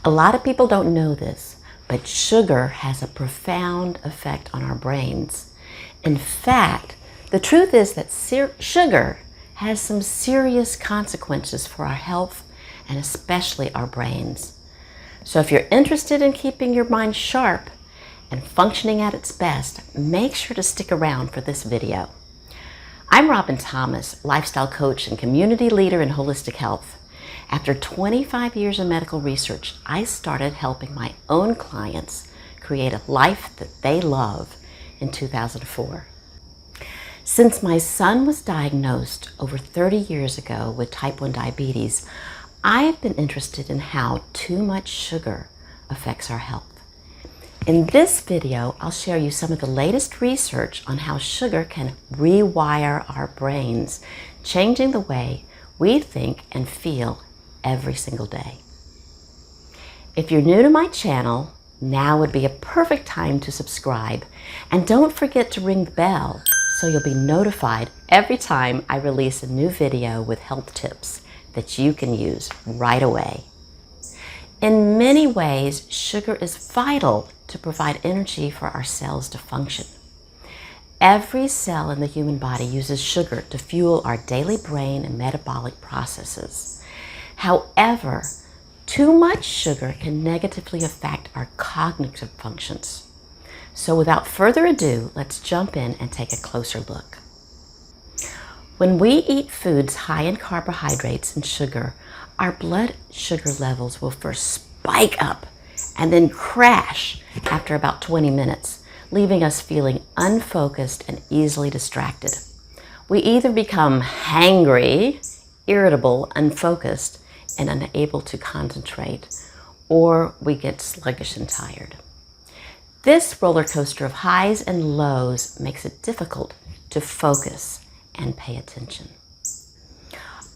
A lot of people don't know this, but sugar has a profound effect on our brains. In fact, the truth is that sugar has some serious consequences for our health and especially our brains. So if you're interested in keeping your mind sharp and functioning at its best, make sure to stick around for this video. I'm Robin Thomas, lifestyle coach and community leader in holistic health. After 25 years of medical research, I started helping my own clients create a life that they love in 2004. Since my son was diagnosed over 30 years ago with type 1 diabetes, I've been interested in how too much sugar affects our health. In this video, I'll share you some of the latest research on how sugar can rewire our brains, changing the way we think and feel every single day. If you're new to my channel, now would be a perfect time to subscribe. And don't forget to ring the bell so you'll be notified every time I release a new video with health tips that you can use right away. In many ways, sugar is vital to provide energy for our cells to function. Every cell in the human body uses sugar to fuel our daily brain and metabolic processes. However, too much sugar can negatively affect our cognitive functions. So without further ado, let's jump in and take a closer look. When we eat foods high in carbohydrates and sugar, our blood sugar levels will first spike up and then crash after about 20 minutes, leaving us feeling unfocused and easily distracted. We either become hangry, irritable, unfocused, and unable to concentrate, or we get sluggish and tired. This roller coaster of highs and lows makes it difficult to focus and pay attention.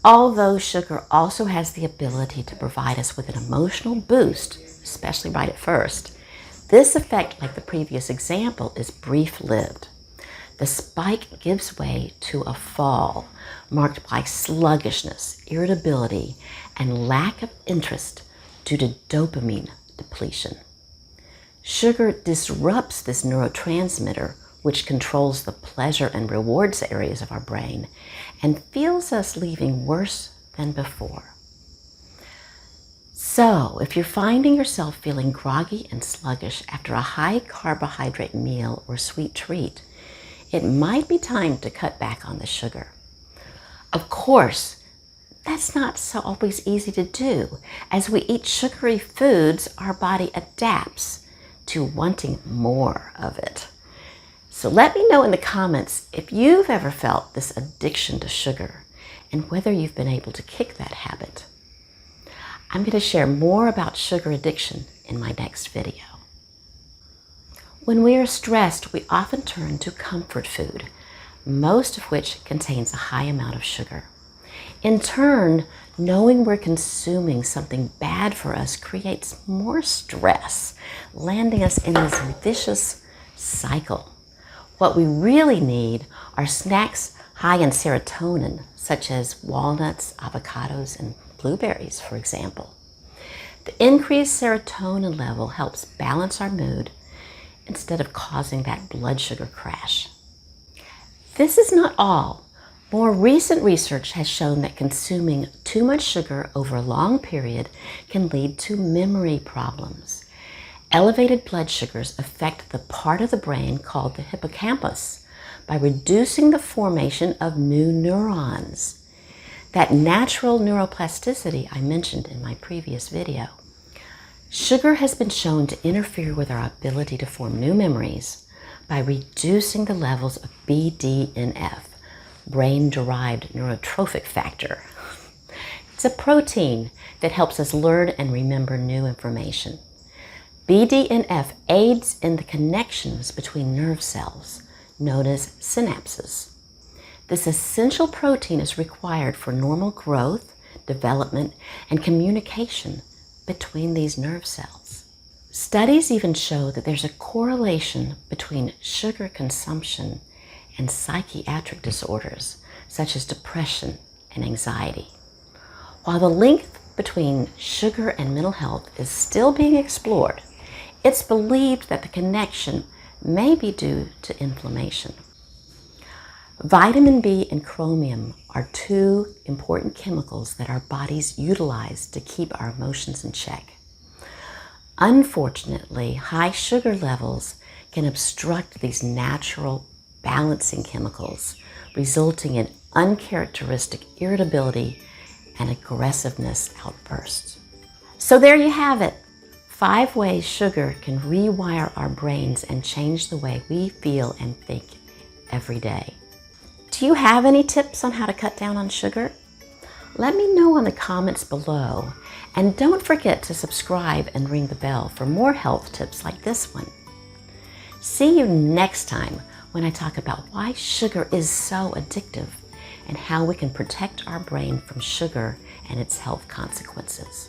Although sugar also has the ability to provide us with an emotional boost, especially right at first, this effect, like the previous example, is brief-lived. The spike gives way to a fall marked by sluggishness, irritability, and lack of interest due to dopamine depletion. Sugar disrupts this neurotransmitter, which controls the pleasure and rewards areas of our brain, and feels us leaving worse than before. So, if you're finding yourself feeling groggy and sluggish after a high carbohydrate meal or sweet treat, it might be time to cut back on the sugar. Of course, that's not so always easy to do. As we eat sugary foods, our body adapts to wanting more of it. So let me know in the comments if you've ever felt this addiction to sugar and whether you've been able to kick that habit. I'm going to share more about sugar addiction in my next video. When we are stressed, we often turn to comfort food, most of which contains a high amount of sugar. In turn, knowing we're consuming something bad for us creates more stress, landing us in this vicious cycle. What we really need are snacks high in serotonin, such as walnuts, avocados, and blueberries, for example. The increased serotonin level helps balance our mood instead of causing that blood sugar crash. This is not all. More recent research has shown that consuming too much sugar over a long period can lead to memory problems. Elevated blood sugars affect the part of the brain called the hippocampus by reducing the formation of new neurons. That natural neuroplasticity I mentioned in my previous video. Sugar has been shown to interfere with our ability to form new memories by reducing the levels of BDNF, brain-derived neurotrophic factor. It's a protein that helps us learn and remember new information. BDNF aids in the connections between nerve cells, known as synapses. This essential protein is required for normal growth, development, and communication between these nerve cells. Studies even show that there's a correlation between sugar consumption and psychiatric disorders, such as depression and anxiety. While the link between sugar and mental health is still being explored. It's believed that the connection may be due to inflammation. Vitamin B and chromium are two important chemicals that our bodies utilize to keep our emotions in check. Unfortunately, high sugar levels can obstruct these natural balancing chemicals, resulting in uncharacteristic irritability and aggressiveness outbursts. So there you have it. 5 ways sugar can rewire our brains and change the way we feel and think every day. Do you have any tips on how to cut down on sugar? Let me know in the comments below, and don't forget to subscribe and ring the bell for more health tips like this one. See you next time when I talk about why sugar is so addictive and how we can protect our brain from sugar and its health consequences.